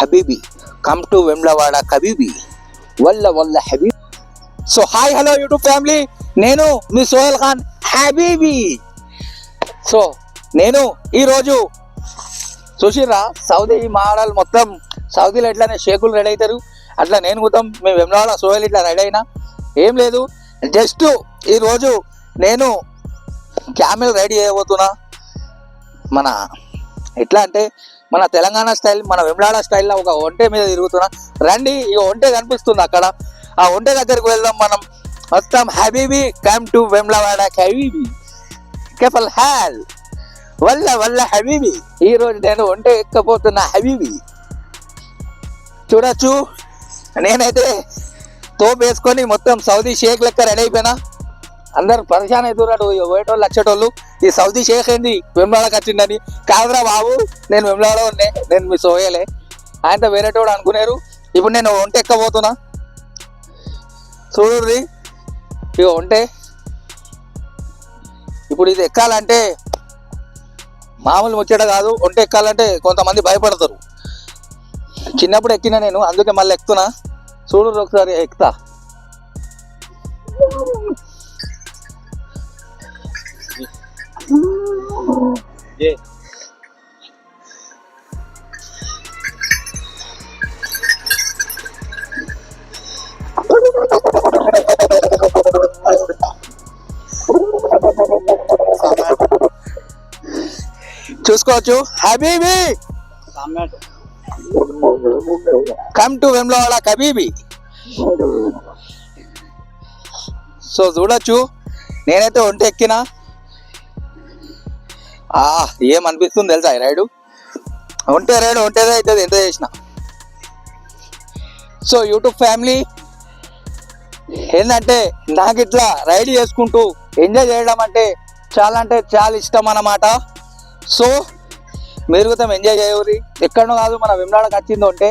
Habibi come to Vemulawada కబీబీ వల్ల వల్ల habibi. So hi hello YouTube family, నేను మీ సోహెల్ ఖాన్ హబీబీ. సో నేను ఈరోజు చూసిర్రా సౌదీ మోడల్ మొత్తం సౌదీలో ఎట్లానే షేకులు రెడీ అవుతారు, అట్లా నేను మొత్తం మేము వెమ్లవాడ సోహెల్ ఇట్లా రెడీ అయినా. ఏం లేదు, జస్ట్ ఈరోజు నేను క్యామెల్ రెడీ చేయబోతున్నా. మన ఎట్లా అంటే మన తెలంగాణ స్టైల్, మన వెమ్లవాడ స్టైల్లో ఒక ఒంటె మీద తిరుగుతున్నా. రండి, ఈ ఒంటె కనిపిస్తుంది అక్కడ, ఆ ఒంటె దగ్గరికి వెళ్దాం మనం మొత్తం. హబీబీ కమ్ టు వెమ్లవాడ హబీబీ కేఫల్ హాల్ వల్ల వల్ల హబీబీ. ఈరోజు నేను ఒంటె ఎక్కపోతున్నా హబీబీ. చూడొచ్చు, నేనైతే తోపు వేసుకొని మొత్తం సౌదీ షేక్ లెక్క రెడీ అయిపోయినా. అందరు పరిశాన్ అవుతున్నాడు, పోయేటోళ్ళు వచ్చేటోళ్ళు, ఈ సౌదీ షేక్ ఏంది వెమ్లవాడకి వచ్చిందని. కాదురా బాబు, నేను వెమ్లవాడ ఉండే, నేను మీ సోహెలే, ఆయనతో వేరేటోడు అనుకున్నారు. ఇప్పుడు నేను ఒంటె ఎక్కబోతున్నా, చూడుర్రి. ఇక ఒంటె ఇప్పుడు ఇది ఎక్కాలంటే మామూలు ముచ్చట కాదు. ఒంటె ఎక్కాలంటే కొంతమంది భయపడతారు. చిన్నప్పుడు ఎక్కినా నేను, అందుకే మళ్ళీ ఎక్కుతున్నా. చూడు ఒకసారి ఎక్కుతా. చూసుకోవచ్చు, habibi come to Vemulawada habibi. So చూడొచ్చు, నేనైతే ఒంటె ఎక్కినా. ఏమనిపిస్తుంది తెలుసా ఈ రైడు? ఒంటె రైడు ఒంటేదే అవుతుంది ఎంత చేసిన. సో యూట్యూబ్ ఫ్యామిలీ ఏంటంటే, నాకు ఇట్లా రైడ్ చేసుకుంటూ ఎంజాయ్ చేయడం అంటే చాలా ఇష్టం అన్నమాట. సో మీరు కూడా ఎంజాయ్ చేయరు, ఎక్కడో కాదు మన వెమ్లవాడకి వచ్చిందో అంటే.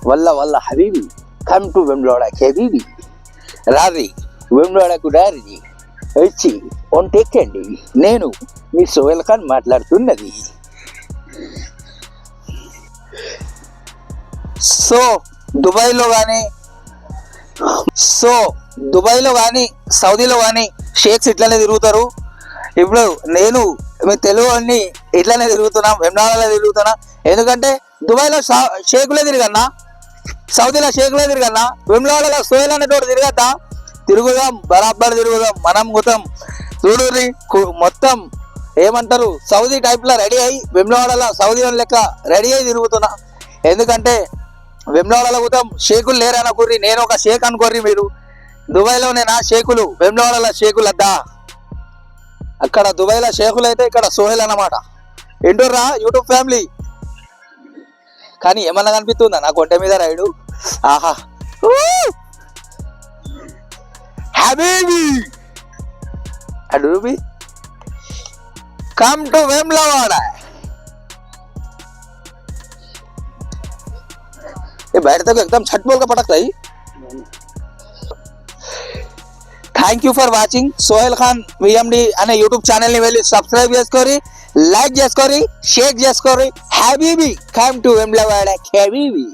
వల్ల వల్ల హబీబీ కమ్ టు వెమ్లవాడ హబీబీ. రారి వెమ్లవాడకు రారి, వచ్చి ఒంటె ఎక్కండి. నేను మీ సోహెల్ ఖాన్ మాట్లాడుతున్నది. సో దుబాయ్లో కానీ సౌదీలో కానీ షేక్స్ ఇట్లనే తిరుగుతారు. ఇప్పుడు నేను మీ తెలుగు అన్ని ఇట్లనే తిరుగుతున్నాం, వెమ్లవాడలో తిరుగుతున్నా. ఎందుకంటే దుబాయ్లో షేకులే తిరగన్నా, సౌదీలో షేకులే తిరగన్నా, వెమ్లవాడలో సోహెల్ అనేటోడు తిరగద్దా? తిరుగుదాం, బరాబర్ తిరుగుదాం మనం మొత్తం. చూడుర్రి, మొత్తం ఏమంటారు సౌదీ టైప్లో రెడీ అయ్యి వెమ్లవాడలో సౌదీ లెక్క రెడీ అయ్యి తిరుగుతున్నా. ఎందుకంటే వెమ్లవాడలో మొత్తం షేకులు లేరనుకోర్రి, నేను ఒక షేక్ అనుకోర్రి మీరు. దుబాయ్లో నేనా షేకులు, వెమ్లవాడలో షేకులు అద్దా. అక్కడ దుబాయ్లో షేకులు అయితే ఇక్కడ సోహెల్ అన్నమాట. ఏంటోర్రా యూట్యూబ్ ఫ్యామిలీ. కానీ ఏమన్నా కనిపిస్తుందా నాకు ఒంటె మీద రైడు? ఆహా, హబీబీ హబీబీ కమ్ టు వెమ్లవాడ. ये बैठ तक एकदम छट बोल का पटकता ही. Thank you for watching. Sohel Khan VMD అనే యూట్యూబ్ ఛానల్ని వెళ్ళి సబ్స్క్రైబ్ చేసుకోరి, లైక్ చేసుకోరి, షేర్ చేసుకోరి. హబీబీ కమ్ టు వెమ్లవాడ హబీబీ.